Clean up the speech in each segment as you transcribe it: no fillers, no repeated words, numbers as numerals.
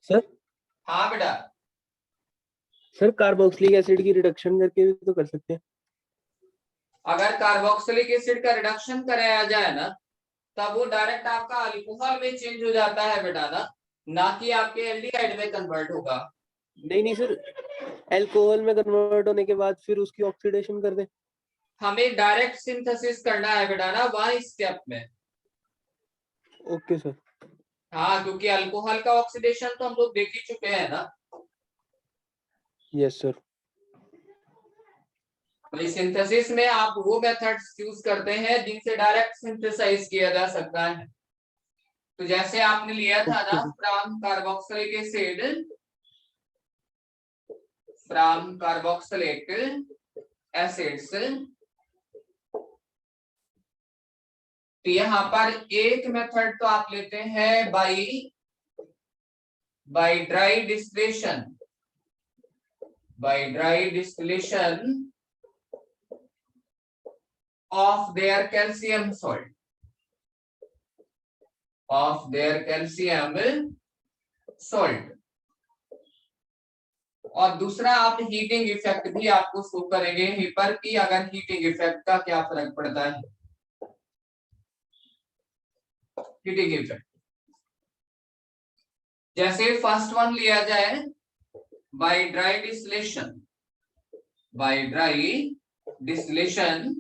Sir हाँ बेटा, sir carboxylic acid की रिडक्शन करके भी तो कर सकते हैं। अगर कार्बोक्सिलिक एसिड का रिडक्शन कराया जाए ना, तब वो डायरेक्ट आपका अल्कोहल में चेंज हो जाता है बेटा, ना कि आपके एल्डिहाइड में कन्वर्ट होगा। नहीं सर, अल्कोहल में कन्वर्ट होने के बाद फिर उसकी ऑक्सीडेशन कर दें। हमें डायरेक्ट सिंथेसिस करना है बेटा ना, 1 स्टेप में। Okay sir. हाँ, क्योंकि अल्कोहल का ऑक्सीडेशन तो हम लोग देख ही चुके हैं ना। Yes sir. भाई सिंथेसिस में आप वो मेथड्स यूज करते हैं जिनसे डायरेक्ट सिंथेसाइज किया जा सकता है। तो जैसे आपने लिया था ना, from carboxylic acid, from carboxylic acids, तो यहाँ पर एक मेथड तो आप लेते हैं by dry distillation, by dry distillation of their calcium salt, of their calcium salt। और दूसरा आप हीटिंग इफेक्ट भी आपको शो करेंगे यहीं पर कि अगर हीटिंग इफेक्ट का क्या फर्क पड़ता है। हीटिंग इफेक्ट जैसे फर्स्ट वन लिया जाए by dry distillation, by dry distillation,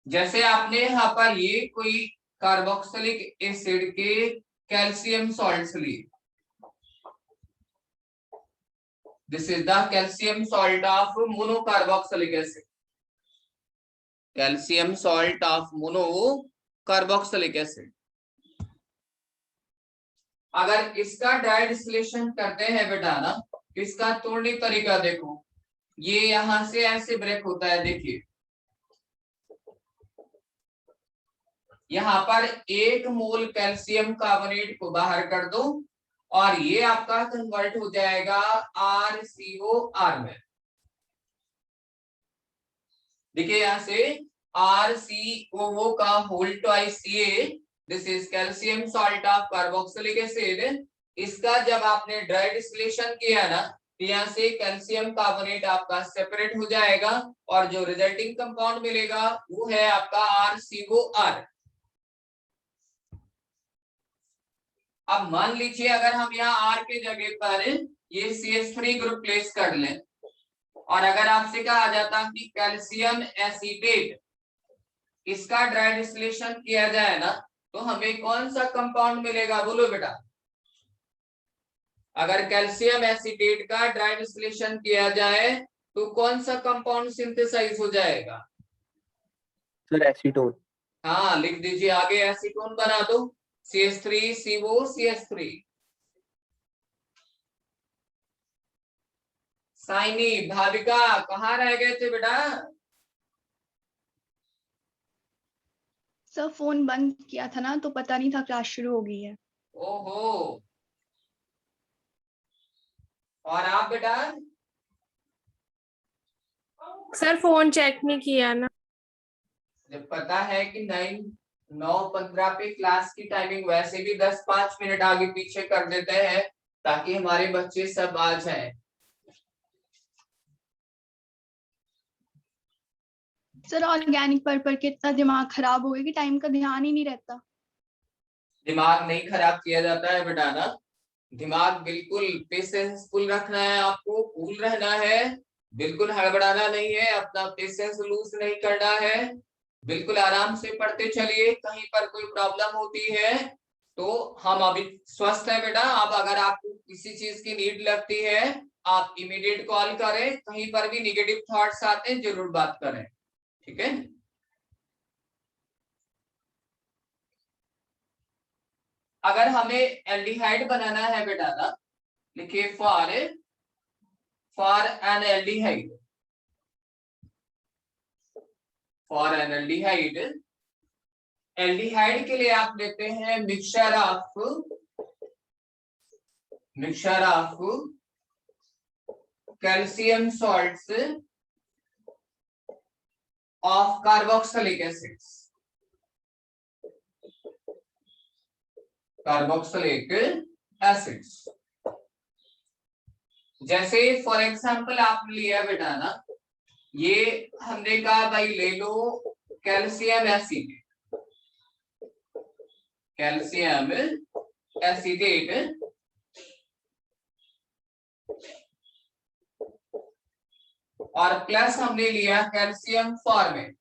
जैसे आपने यहाँ पर ये कोई कार्बोक्सिलिक एसिड के कैल्शियम सॉल्ट्स लिए, this is the calcium salt of monocarboxylic acid, calcium salt of monocarboxylic acid. अगर इसका ड्राई डिस्टिलेशन करते हैं बेटा ना, इसका तोड़ने तरीका देखो, ये यहां से ऐसे ब्रेक होता है, देखिए यहाँ पर 1 मोल कैल्शियम कार्बोनेट को बाहर कर दो और ये आपका कन्वर्ट हो जाएगा RCOR में। देखिए यहां से RCOO का होल ट्वाइस ये, this is calcium salt of carboxylic acid. इसका जब आपने ड्राई डिस्टिलेशन किया ना, तो यहाँ से कैल्शियम कार्बोनेट आपका सेपरेट हो जाएगा और जो रिजल्टिंग कंपाउंड मिलेगा वो है आपका RCOR। अब मान लीजिए अगर हम यहाँ R के जगह पर ये CH3 ग्रुप प्लेस कर लें और अगर आपसे कहा जाता कि कैल्शियम एसीटेट, इसका ड्राई डिस्टिलेशन किया जाए ना, तो हमें कौन सा कंपाउंड मिलेगा, बोलो बेटा। अगर कैल्शियम एसीटेट का ड्राई डिस्टिलेशन किया जाए तो कौन सा कंपाउंड सिंथेसाइज हो जाएगा? Sir acetone. हाँ, लिख दीजिए आगे, एसीटोन बना दो, CH3CO CH3। साइनी, भाविका कहाँ रह गए थे बेटा? सर फोन बंद किया था ना, तो पता नहीं था क्लास शुरू हो गई है। ओहो, और आप बेटा? सर फोन चेक नहीं किया ना। जब पता है कि 9:15 पे क्लास की टाइमिंग, वैसे भी 10-5 मिनट आगे पीछे कर देते हैं ताकि हमारे बच्चे सब आ जाएं। सर ऑर्गेनिक पढ़ के इतना दिमाग खराब हो गया कि टाइम का ध्यान ही नहीं रहता। दिमाग नहीं खराब किया जाता है बेटा ना, दिमाग बिल्कुल पेशेंसफुल रखना है, आपको कूल रहना है, बिल्कुल हड़बड़ाना नहीं है, अपना पेशेंस लूज नहीं करना है, बिल्कुल आराम से पढ़ते चलिए। कहीं पर कोई प्रॉब्लम होती है तो हम अभी स्वस्थ है बेटा, अब अगर आपको किसी चीज की नीड लगती है आप इमीडिएट कॉल करें, कहीं पर भी निगेटिव थॉट्स आते हैं जरूर बात करें, ठीक है। अगर हमें एल्डिहाइड बनाना है बेटा ना, लिखिए for an aldehyde, for an aldehyde, aldehyde के लिए आप लेते हैं mixture of calcium salts of carboxylic acids. Carboxylic acid. जैसे फॉर एग्जांपल आपने लिया बेटा ना, ये हमने कहा भाई ले लो कैल्शियम एसिटेट, कैल्शियम एसिटेट, और प्लस हमने लिया कैल्शियम फॉर्मेट।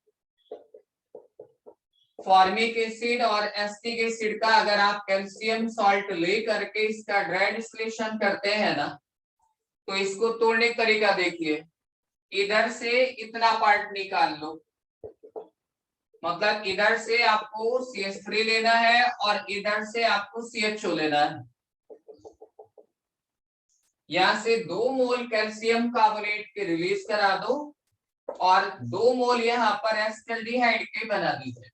फॉर्मिक एसिड और एसिटिक एसिड का अगर आप कैल्शियम सॉल्ट ले करके इसका ड्राई डिस्टिलेशन करते हैं ना, तो इसको तोड़ने का तरीका देखिए। इधर से इतना पार्ट निकाल लो, मतलब इधर से आपको CH3 लेना है और इधर से आपको CHO लेना है। यहां से 2 मोल कैल्शियम कार्बोनेट के रिलीज करा दो और 2 मोल यहाँ पर एसिटाल्डिहाइड के बना दीजिए।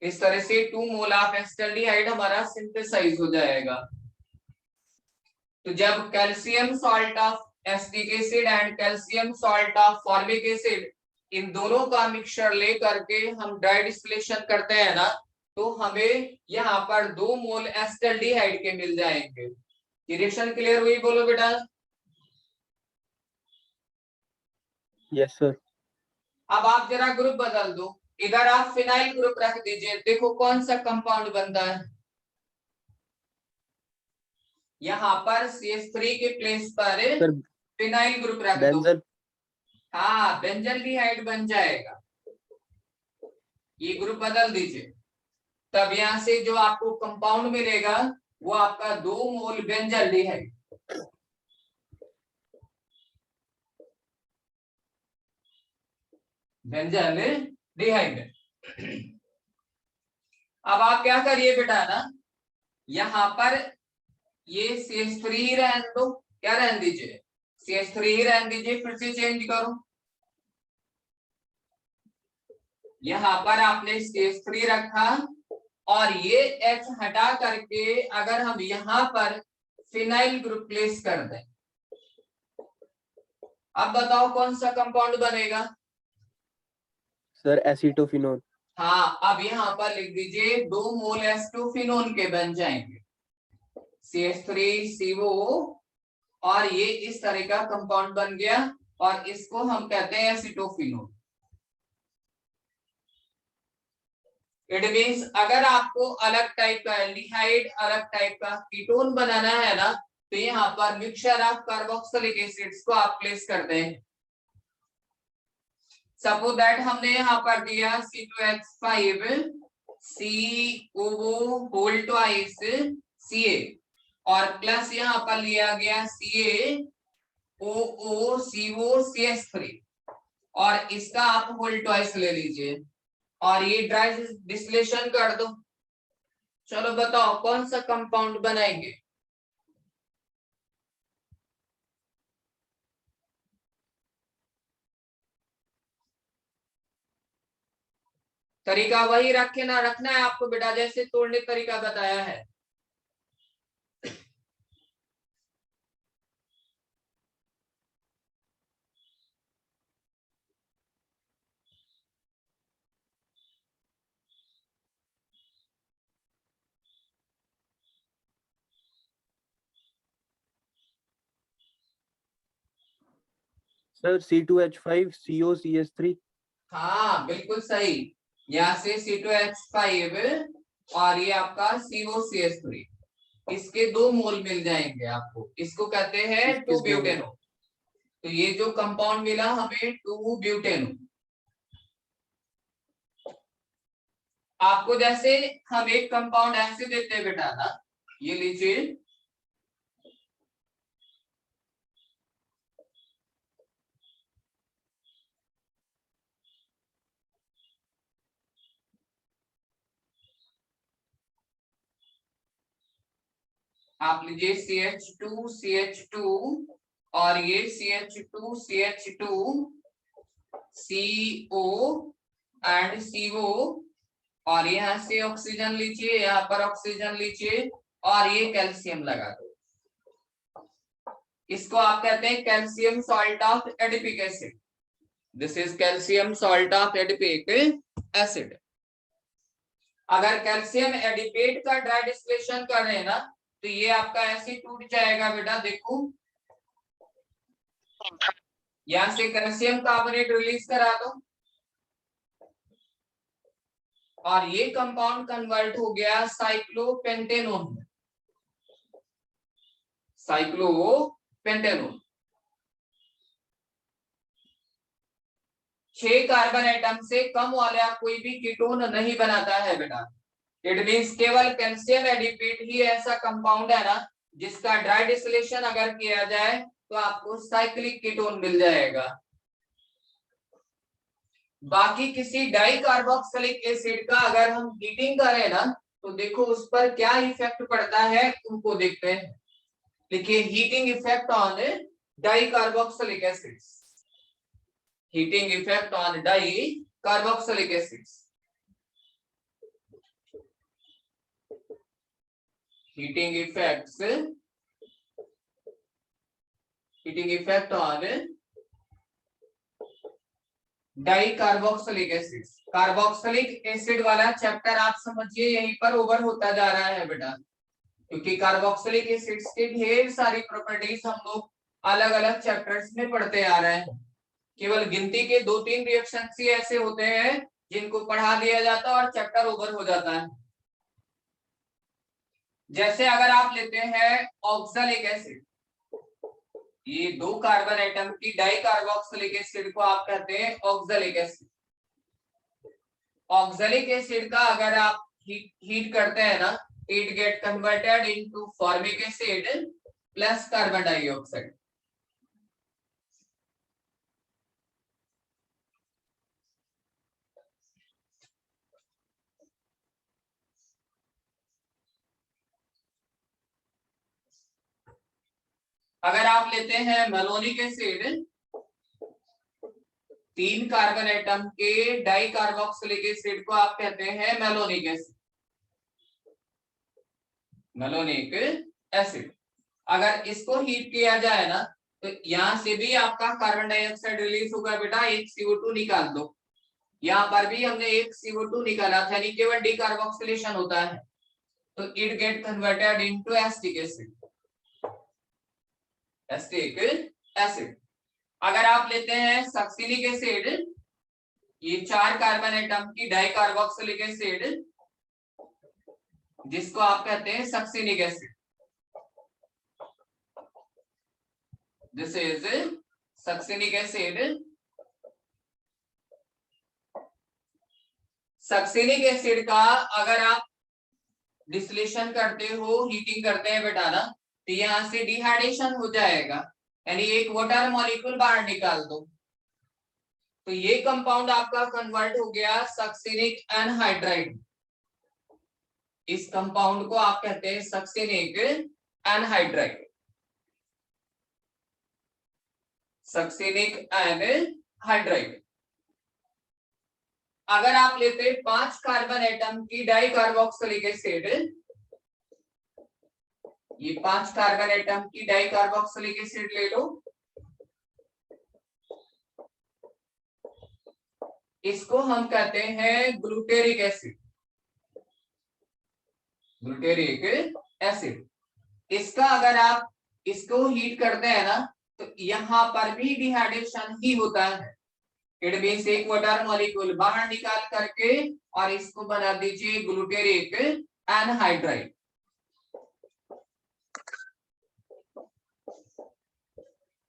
इस तरह से 2 मोल ऑफ एसिटाल्डिहाइड हमारा सिंथेसाइज हो जाएगा। तो जब calcium salt of acetic acid and calcium salt of formic acid, इन दोनों का मिक्सचर ले करके हम ड्राई डिस्टिलेशन करते हैं ना, तो हमें यहाँ पर 2 मोल एसिटाल्डिहाइड के मिल जाएंगे। रिएक्शन क्लियर हुई? बोलो बेटा। Yes sir. अब आप जरा ग्रुप बदल दो, इधर आप फिनाइल ग्रुप रख दीजिए, देखो कौन सा कंपाउंड बनता है। यहाँ पर CH3 के प्लेस पर फिनाइल ग्रुप रख दो। हाँ, बेंजल्डिहाइड बन जाएगा। ये ग्रुप बदल दीजिए, तब यहां से जो आपको कंपाउंड मिलेगा वो आपका 2 मोल बेंजल्डिहाइड। बेंजल्डिहाइड। अब आप क्या करिए बेटा ना, यहाँ पर ये CH3 ही रहने दो, क्या रहने दीजिए, CH3 ही रहने दीजिए। फिर से चेंज करो, यहाँ पर आपने CH3 रखा और ये H हटा करके अगर हम यहाँ पर फिनाइल ग्रुप प्लेस कर दें, अब बताओ कौन सा कंपाउंड बनेगा? Sir acetophenone. हाँ, अब यहाँ पर लिख दीजिए 2 मोल एसिटोफिनोन के बन जाएंगे, CH3CO, और ये इस तरह का कंपाउंड बन गया और इसको हम कहते हैं एसिटोफिनोन। इट मीन्स अगर आपको अलग टाइप का एल्डिहाइड, अलग टाइप का कीटोन बनाना है ना, तो यहाँ पर मिक्सचर ऑफ कार्बोक्सिलिक एसिड्स को आप प्लेस करते हैं। सपोज दैट हमने यहाँ पर दिया C2H5 CO whole twice Ca, और प्लस यहाँ पर लिया गया CaOO और इसका आप होल ट्वाइस ले लीजिए और ये ड्राई डिस्टिलेशन कर दो। चलो बताओ कौन सा कंपाउंड बनाएंगे? तरीका वही रखे ना, रखना है आपको बेटा, जैसे तोड़ने तरीका बताया है। Sir C2H5 COCH3। हाँ बिल्कुल सही, यहाँ से C2H5 और ये आपका COCH3, इसके 2 मोल मिल जाएंगे आपको। इसको कहते हैं 2 ब्यूटेनो। तो ये जो कंपाउंड मिला हमें 2 ब्यूटेनो। आपको जैसे हम एक कंपाउंड ऐसे देते हैं बेटा ना, ये लीजिए, आप लीजिए CH2 और ये CH2 CO एंड CO, और यहाँ से ऑक्सीजन लीजिए, यहाँ पर ऑक्सीजन लीजिए और ये कैल्शियम लगा दो। इसको आप कहते हैं calcium salt of adipic acid. This is calcium salt of adipic acid. अगर कैल्शियम एडिपेट का ड्राई डिस्टिलेशन कर रहे हैं ना, तो ये आपका ऐसे टूट जाएगा बेटा। देखो यहां से कैल्शियम कार्बोनेट रिलीज करा दो और ये कंपाउंड कन्वर्ट हो गया साइक्लोपेंटेनोन में। साइक्लोपेंटेनोन 6 कार्बन एटम से कम वाला कोई भी कीटोन नहीं बनाता है बेटा। इट मींस केवल कैल्शियम एडिपेट ही ऐसा कंपाउंड है ना जिसका ड्राई डिस्टिलेशन अगर किया जाए तो आपको साइक्लिक कीटोन मिल जाएगा। बाकी किसी डाई कार्बोक्सिलिक एसिड का अगर हम हीटिंग करें ना, तो देखो उस पर क्या इफेक्ट पड़ता है, उनको देखते हैं। देखिए heating effect on di carboxylic acids. Heating effect on di carboxylic acids. heating effect on dicarboxylic acid. Carboxylic acid वाला चैप्टर आप समझिए यहीं पर ओवर होता जा रहा है बेटा, क्योंकि कार्बोक्सिलिक एसिड्स के ढेर सारी प्रॉपर्टीज हम लोग अलग अलग चैप्टर्स में पढ़ते आ रहे हैं। केवल गिनती के 2-3 रिएक्शंस ही ऐसे होते हैं जिनको पढ़ा दिया जाता है और चैप्टर ओवर हो जाता है। जैसे अगर आप लेते हैं ऑक्सैलिक एसिड, ये 2 कार्बन एटम की डाई कार्बोक्सिलिक एसिड को आप कहते हैं ऑक्सैलिक एसिड। ऑक्सैलिक एसिड का अगर आप हीट करते हैं ना, it get converted into formic acid plus carbon dioxide. अगर आप लेते हैं मेलोनिक एसिड, 3 कार्बन एटम के डाई कार्बोक्सिलिक एसिड को आप कहते हैं मेलोनिक एसिड। मेलोनिक एसिड अगर इसको हीट किया जाए ना, तो यहां से भी आपका कार्बन डाइऑक्साइड रिलीज होगा बेटा। एक CO2 निकाल दो, यहां पर भी हमने एक CO2 निकाला था, यानी केवल डीकार्बोक्सिलेशन होता है, तो it get converted into acetic acid. Acetic acid अगर आप लेते हैं सक्सिनिक एसिड, ये 4 कार्बन एटम की डाई कार्बोक्सिलिक एसिड जिसको आप कहते हैं succinic acid. This is succinic acid. Succinic acid का अगर आप डिस्टिलेशन करते हो, हीटिंग करते हैं बेटा ना, तो यहां से डिहाइड्रेशन हो जाएगा, यानी एक वाटर मॉलिक्यूल बाहर निकाल दो, तो ये कंपाउंड आपका कन्वर्ट हो गया सक्सिनिक एनहाइड्राइड। इस कंपाउंड को आप कहते हैं सक्सिनिक एनहाइड्राइड। सक्सिनिक एनहाइड्राइड अगर आप लेते 5 कार्बन एटम की डाई कार्बोक्सिलिक एसिड, ये 5 कार्बन एटम की डाई कार्बोक्सिलिक एसिड ले लो, इसको हम कहते हैं ग्लूटेरिक एसिड। ग्लूटेरिक एसिड इसका अगर आप इसको हीट करते हैं ना, तो यहां पर भी डिहाइड्रेशन ही होता है। इट मींस एक वाटर मॉलिक्यूल बाहर निकाल करके और इसको बना दीजिए ग्लूटेरिक एनहाइड्राइड।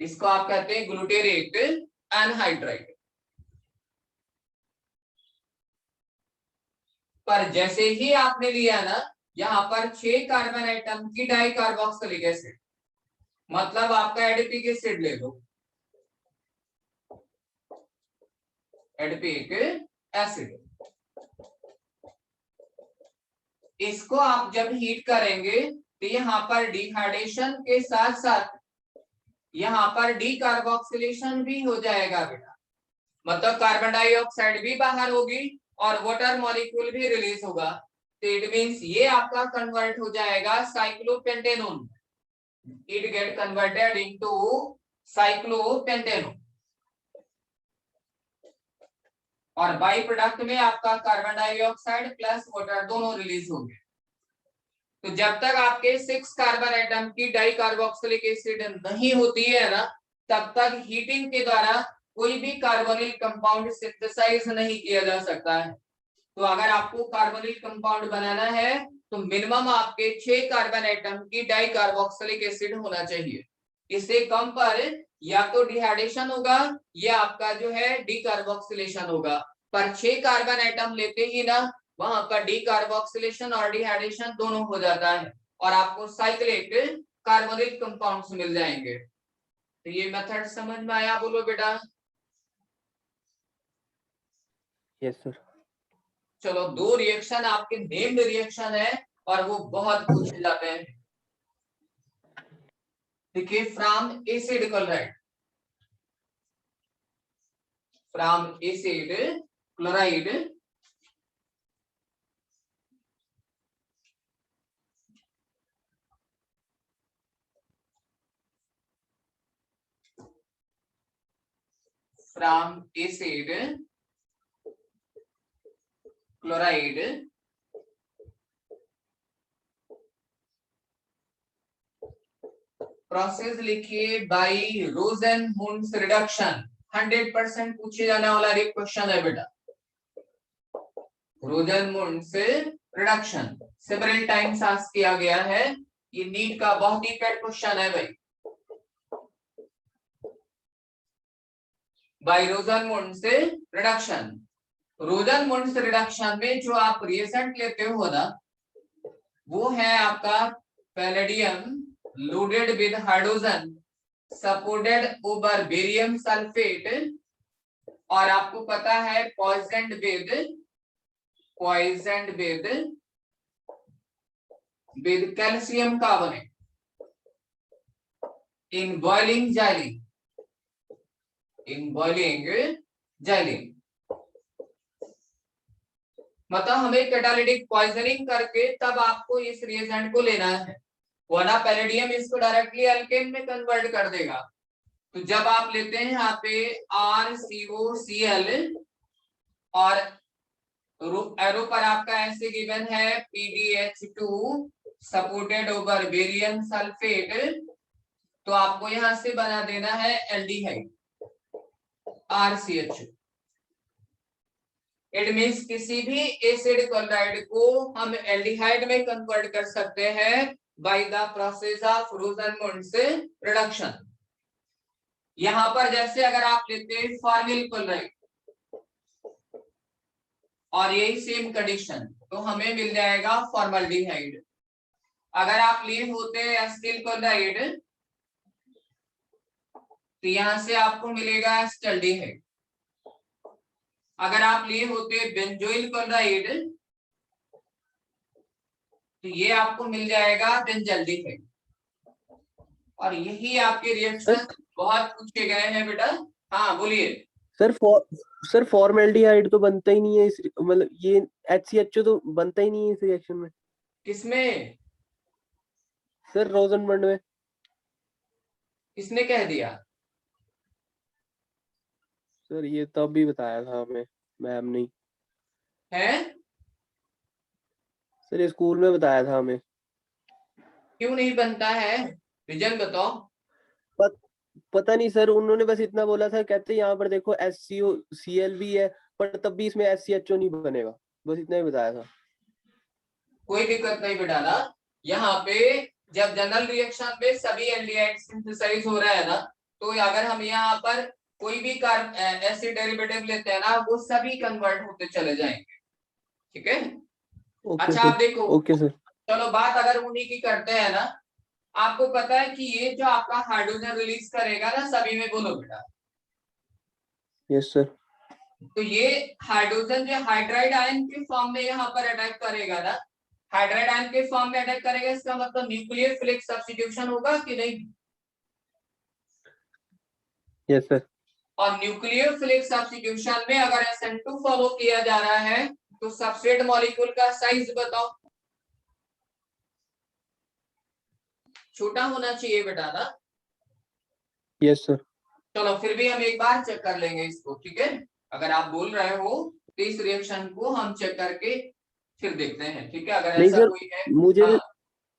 इसको आप कहते हैं ग्लूटेरिक एनहाइड्राइड। पर जैसे ही आपने लिया ना, यहाँ पर 6 कार्बन एटम की डाई कार्बोक्सिलिक एसिड, मतलब आपका एडिपिक एसिड ले लो, एडिपिक एसिड, इसको आप जब हीट करेंगे तो यहाँ पर डिहाइड्रेशन के साथ साथ यहाँ पर डीकार्बोक्सिलेशन भी हो जाएगा बेटा, मतलब कार्बन डाइऑक्साइड भी बाहर होगी और वाटर मॉलिक्यूल भी रिलीज होगा। तो इट मींस ये आपका कन्वर्ट हो जाएगा cyclopentanone. It get converted into cyclopentanone. और बाई प्रोडक्ट में आपका कार्बन डाइऑक्साइड प्लस वाटर दोनों रिलीज होंगे। तो जब तक आपके 6 कार्बन एटम की डाई कार्बोक्सिलिक एसिड नहीं होती है ना, तब तक हीटिंग के द्वारा कोई भी कार्बोनिल कंपाउंड सिंथेसाइज नहीं किया जा सकता है। तो अगर आपको कार्बोनिल कंपाउंड बनाना है तो मिनिमम आपके 6 कार्बन एटम की डाई कार्बोक्सिलिक एसिड होना चाहिए। इससे कम पर या तो डिहाइड्रेशन होगा या आपका जो है डीकार्बोक्सिलेशन होगा। पर 6 कार्बन एटम लेते ही ना वहां पर डीकार्बोक्सिलेशन और डिहाइड्रेशन दोनों हो जाता है और आपको साइक्लिक कार्बोनिल कंपाउंड्स मिल जाएंगे। तो ये मेथड समझ में आया? बोलो बेटा। Yes sir. चलो 2 रिएक्शन आपके नेम्ड रिएक्शन है और वो बहुत पूछे जाते हैं। देखिए, from acid chloride, from acid chloride from acid chloride process लिखिए बाई रोसेनमुंड्स रिडक्शन। 100% पूछे जाने वाला एक क्वेश्चन है बेटा। रोसेनमुंड्स रिडक्शन सेवरल टाइम्स आस्क किया गया है। ये नीट का बहुत ही पेट क्वेश्चन है भाई। बाई रोसेनमुंड्स रिडक्शन, रोसेनमुंड्स रिडक्शन में जो आप रिएजेंट लेते हो ना, वो है आपका palladium loaded with hydrogen supported over barium sulphate, और आपको पता है poisoned with calcium carbonate in boiling xylene. मतलब हमें कैटालिटिक पॉइजनिंग करके तब आपको इस रिएजेंट को लेना है, वरना पैलेडियम इसको डायरेक्टली अल्केन में कन्वर्ट कर देगा। तो जब आप लेते हैं यहाँ पे RCOCl और एरो पर आपका ऐसे गिवन है PDH2 supported over barium sulphate, तो आपको यहां से बना देना है एल्डिहाइड RCH। इट मींस किसी भी एसिड क्लोराइड को हम एल्डिहाइड में कन्वर्ट कर सकते हैं by the process of Rosenmund's reduction. यहां पर जैसे अगर आप लेते हैं फॉर्मिल क्लोराइड और यही सेम कंडीशन, तो हमें मिल जाएगा फॉर्मल्डिहाइड। अगर आप लिए होते एसिटिल क्लोराइड तो यहां से आपको मिलेगा एसिटाल्डिहाइड। अगर आप लिए होते बेंजोइल क्लोराइड तो ये आपको मिल जाएगा बेंजल्डिहाइड। और यही आपके रिएक्शन बहुत पूछे गए हैं बेटा। हाँ बोलिए सर फॉर्मल्डिहाइड तो बनता ही नहीं है इस, मतलब ये HCHO तो बनता ही नहीं है इस रिएक्शन में। किसमें? सर रोसेनमुंड में। किसने कह दिया? सर ये तब भी बताया था हमें मैम ने। है सर ये स्कूल में बताया था हमें। क्यों नहीं बनता है? रीजन बताओ। पता नहीं सर, उन्होंने बस इतना बोला था, कहते यहाँ पर देखो HCOCl भी है पर तब भी इसमें HCHO नहीं बनेगा, बस इतना ही बताया था। कोई दिक्कत नहीं बेटा ना, यहाँ पे जब जनरल रिएक्शन में सभी एल्डिहाइड सिंथेसाइज हो रहा है ना, तो अगर हम यहाँ पर कोई भी एसिड डेरिवेटिव लेते हैं ना, वो सभी कन्वर्ट होते चले जाएंगे। ठीक है? अच्छा आप देखो। Okay sir. चलो बात अगर उन्हीं की करते हैं ना, आपको पता है कि ये जो आपका हाइड्रोजन रिलीज करेगा ना सभी में, बोलो बेटा। Yes sir. तो ये हाइड्रोजन जो हाइड्राइड आयन के फॉर्म में यहाँ पर अटैक करेगा ना, हाइड्राइड आयन के फॉर्म में अटैक करेगा, इसका मतलब न्यूक्लियर फिलिक सब्स्टिट्यूशन होगा कि नहीं? Yes sir. और न्यूक्लियर फिलिक सब्स्टिट्यूशन में अगर SN2 फॉलो किया जा रहा है तो सबस्ट्रेट मॉलिक्यूल का साइज बताओ। छोटा होना चाहिए बेटा ना। Yes sir. चलो फिर भी हम एक बार चेक कर लेंगे इसको। ठीक है, अगर आप बोल रहे हो तो इस रिएक्शन को हम चेक करके फिर देखते हैं, ठीक है? अगर नहीं ऐसा सर, कोई है, मुझे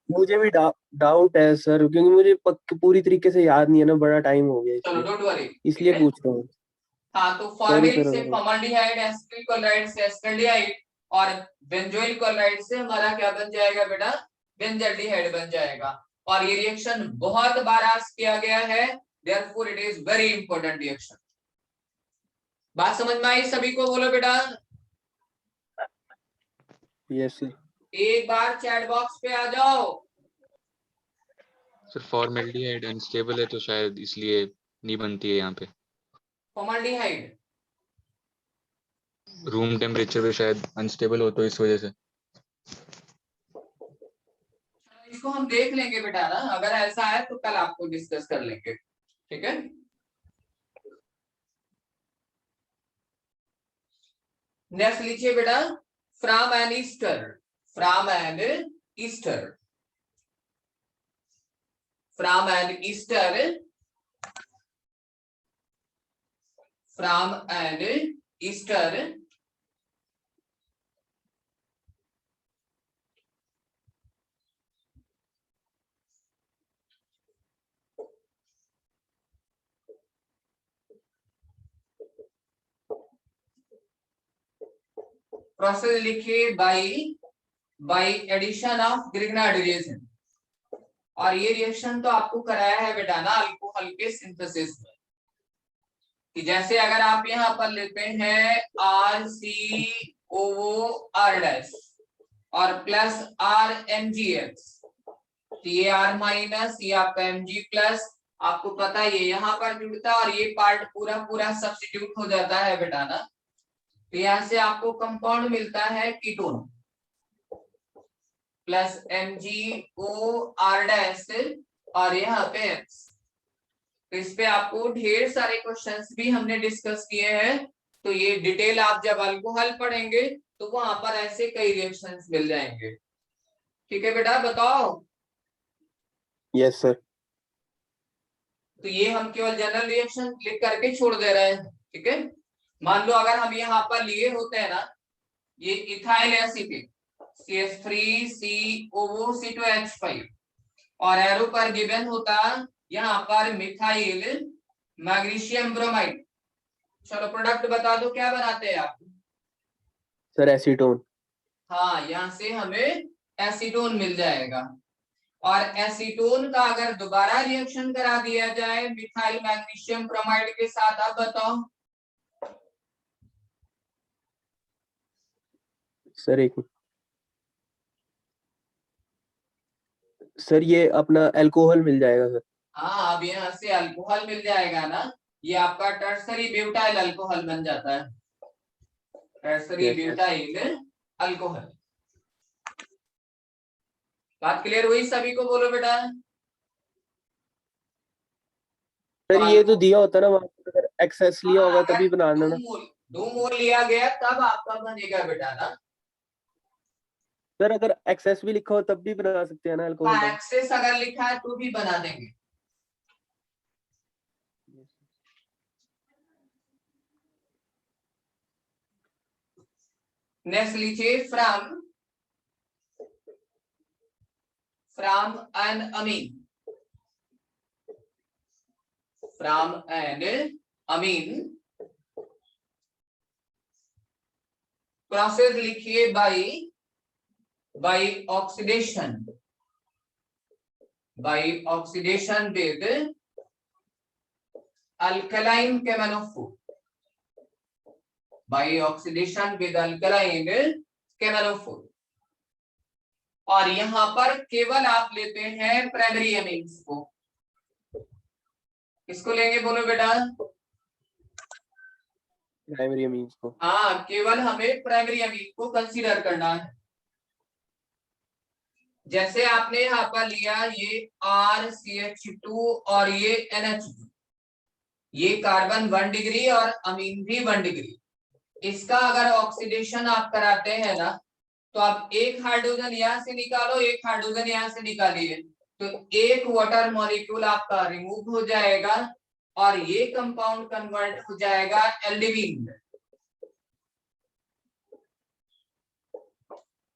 मुझे भी डाउट है सर, क्योंकि मुझे पूरी तरीके से याद नहीं है ना, बड़ा टाइम हो गया चलो इसलिए डोंट वरी, इसलिए पूछ रहा हूँ। हाँ तो सॉरी फॉर्मेलिन सर। से फॉर्मल्डिहाइड, एसिटिल क्लोराइड से एसिटाल्डिहाइड और बेंजोइल क्लोराइड से हमारा क्या बन जाएगा बेटा? बेंजाल्डिहाइड बन जाएगा। और ये रिएक्शन बहुत बार आस्क किया गया है, therefore it is very important reaction. बात समझ में आई सभी को? बोलो बेटा। Yes sir. एक बार चैट बॉक्स पे आ जाओ। सर फॉर्मेल्डिहाइड अनस्टेबल है तो शायद इसलिए नहीं बनती है यहाँ पे। फॉर्मल्डिहाइड रूम टेम्परेचर पे शायद अनस्टेबल हो तो इस वजह से। इसको हम देख लेंगे बेटा ना, अगर ऐसा है तो कल आपको डिस्कस कर लेंगे, ठीक है? नेक्स्ट लीजिए बेटा, from an ester, from an ester, from an ester, from an ester process लिखिए by addition of Grignard reagent. और ये रिएक्शन तो आपको कराया है बेटा ना अल्कोहल के सिंथेसिस में, कि जैसे अगर आप यहाँ पर लेते हैं RCOO R- और प्लस RMgX, तो ये R माइनस, ये आपका Mg प्लस, आपको पता है ये यहाँ पर जुड़ता है और ये पार्ट पूरा पूरा सब्स्टिट्यूट हो जाता है बेटा ना। तो यहाँ से आपको कंपाउंड मिलता है कीटोन प्लस MgOR- और यहाँ पे X। तो इस पे आपको ढेर सारे क्वेश्चंस भी हमने डिस्कस किए हैं, तो ये डिटेल आप जब अल्कोहल पढ़ेंगे तो वहां पर ऐसे कई रिएक्शंस मिल जाएंगे, ठीक है बेटा? बताओ। Yes sir. तो ये हम केवल जनरल रिएक्शन लिख करके छोड़ दे रहे हैं, ठीक है? मान लो अगर हम यहाँ पर लिए होते हैं ना, ये इथाइल एसिटेट CH3COO C2H5 और एरो पर गिवन होता यहाँ पर मिथाइल मैग्नीशियम ब्रोमाइड। चलो प्रोडक्ट बता दो, क्या बनाते हैं आप? Sir acetone. हाँ, यहाँ से हमें एसीटोन मिल जाएगा। और एसीटोन का अगर दोबारा रिएक्शन करा दिया जाए मिथाइल मैग्नीशियम ब्रोमाइड के साथ, आप बताओ। सर एक सर ये अपना अल्कोहल मिल जाएगा सर। हाँ, अब यहाँ से अल्कोहल मिल जाएगा ना, ये आपका टर्सरी ब्यूटाइल अल्कोहल बन जाता है, tertiary Yes, sir. Butyl alcohol. बात क्लियर हुई सभी को? बोलो बेटा। सर ये तो दिया होता ना वहाँ पर, अगर एक्सेस लिया होगा तभी बनाना ना। 2 मोल लिया गया तब आपका बनेगा बेटा ना। सर अगर एक्सेस भी लिखा हो तब भी बना सकते हैं ना अल्कोहल? एक्सेस अगर लिखा है तो भी बना देंगे। नेक्स्ट लीजिए, from an amine, from an amine process लिखिए by oxidation, by oxidation with alkaline KMnO4, by oxidation with alkaline KMnO4. और यहां पर केवल आप लेते हैं प्राइमरी एमीन्स को। किसको लेंगे बोलो बेटा? प्राइमरी अमीन्स को। हाँ, केवल हमें प्राइमरी एमीन को कंसीडर करना है। जैसे आपने यहाँ पर लिया ये RCH2 और ये NH2, ये कार्बन 1 डिग्री और अमीन भी 1 डिग्री। इसका अगर ऑक्सीडेशन आप कराते हैं ना, तो आप एक हाइड्रोजन यहाँ से निकालो, एक हाइड्रोजन यहाँ से निकालिए, तो एक वाटर मॉलिक्यूल आपका रिमूव हो जाएगा और ये कंपाउंड कन्वर्ट हो जाएगा एल्डिविन में।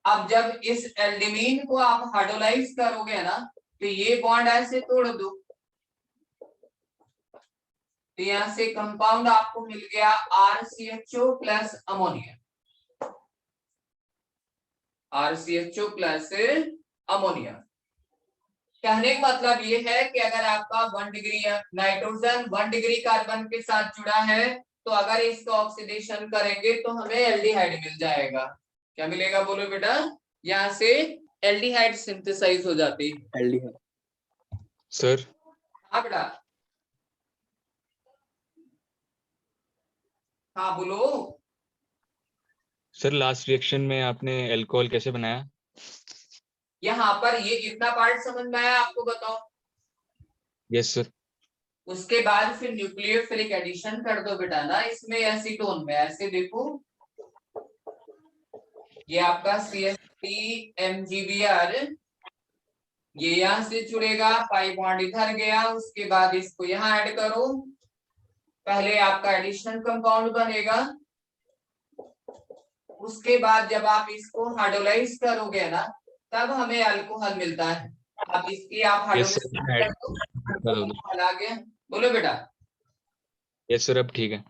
अब जब इस एल्डिमीन को आप हाइड्रोलाइज करोगे ना, तो ये बॉन्ड ऐसे तोड़ दो, तो यहां से कंपाउंड आपको मिल गया RCHO plus ammonia, RCHO plus ammonia. कहने का मतलब ये है कि अगर आपका 1 डिग्री नाइट्रोजन 1 डिग्री कार्बन के साथ जुड़ा है, तो अगर इसका ऑक्सीडेशन करेंगे तो हमें एल्डिहाइड मिल जाएगा। क्या मिलेगा बोलो बेटा? यहाँ से एल्डिहाइड सिंथेसाइज हो जाती है। एल्डिहाइड। सर हाँ बेटा, हाँ बोलो। सर लास्ट रिएक्शन में आपने अल्कोहल कैसे बनाया? यहाँ पर ये इतना पार्ट समझ में आया आपको? बताओ। Yes sir. उसके बाद फिर न्यूक्लियोफिलिक एडिशन कर दो बेटा ना इसमें एसीटोन में। ऐसे देखो, ये आपका CH3MgBr, ये यहां से जुड़ेगा, पाई बॉन्ड इधर गया, उसके बाद इसको यहाँ ऐड करो। पहले आपका एडिशन कंपाउंड बनेगा, उसके बाद जब आप इसको हाइड्रोलाइज करोगे ना, तब हमें अल्कोहल मिलता है। अब इसकी आप यस हाइड्रोलाइज कर दो, अल्कोहल आ गया। बोलो बेटा। यस सर, अब ठीक है।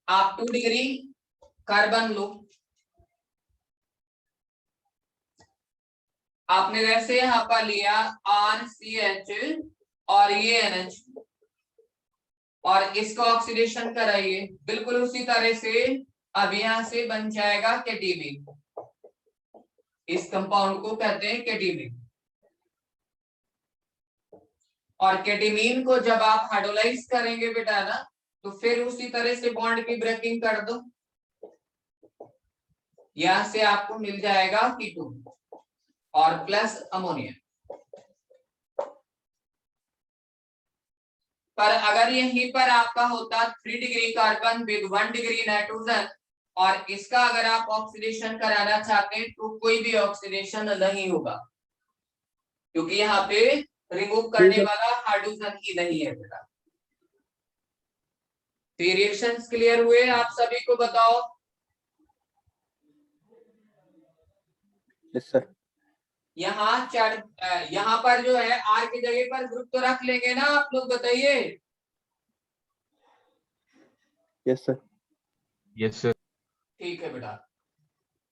आप 2 डिग्री कार्बन लो, आपने वैसे यहाँ पर लिया RCH और ये NH, और इसका ऑक्सीडेशन कराइए बिल्कुल उसी तरह से। अब यहाँ से बन जाएगा केटीमीन, इस कंपाउंड को कहते हैं केटीमीन। और केटीमीन को जब आप हाइड्रोलाइज करेंगे बेटा ना, तो फिर उसी तरह से बॉन्ड की ब्रेकिंग कर दो, यहां से आपको मिल जाएगा कीटोन और प्लस अमोनिया। पर अगर यहीं पर आपका होता 3 degree carbon with 1 degree nitrogen, और इसका अगर आप ऑक्सीडेशन कराना चाहते हैं, तो कोई भी ऑक्सीडेशन नहीं होगा, क्योंकि यहाँ पे रिमूव करने वाला हाइड्रोजन ही नहीं है बेटा। रिएक्शंस क्लियर हुए आप सभी को? बताओ। Yes sir. यहाँ पर जो है R की जगह पर ग्रुप तो रख लेंगे ना आप लोग? बताइए। Yes sir. Yes sir. ठीक है बेटा।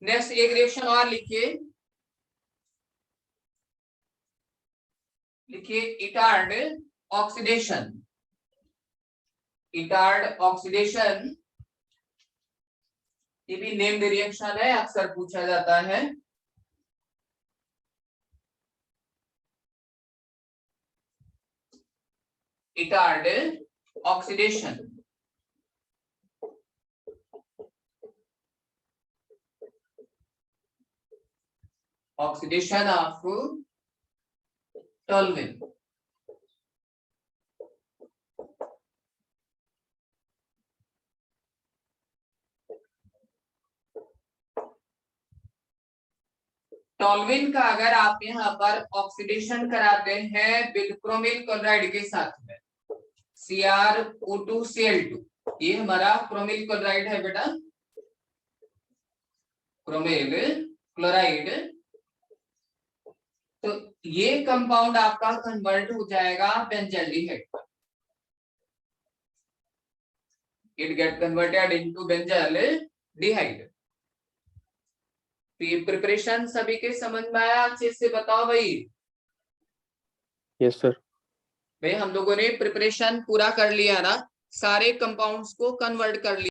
नेक्स्ट एक रिएक्शन और लिखिए, इटार्ड ऑक्सीडेशन। इटार्ड ऑक्सीडेशन ये भी नेम्ड रिएक्शन है, अक्सर पूछा जाता है। Etard oxidation, oxidation of toluene. Toluene का अगर आप यहाँ पर ऑक्सीडेशन कराते हैं विद क्रोमिल क्लोराइड के साथ में, CrO2Cl2, ये हमारा क्रोमिल क्लोराइड है बेटा, क्रोमिल क्लोराइड। तो ये कंपाउंड आपका कन्वर्ट हो जाएगा बेंजाल्डिहाइड पर, it get converted into benzaldehyde. तो ये प्रिपरेशन सभी के समझ में आया? अच्छे से बताओ भाई। Yes sir. भाई हम लोगों ने प्रिपरेशन पूरा कर लिया ना, सारे कंपाउंड्स को कन्वर्ट कर लिया।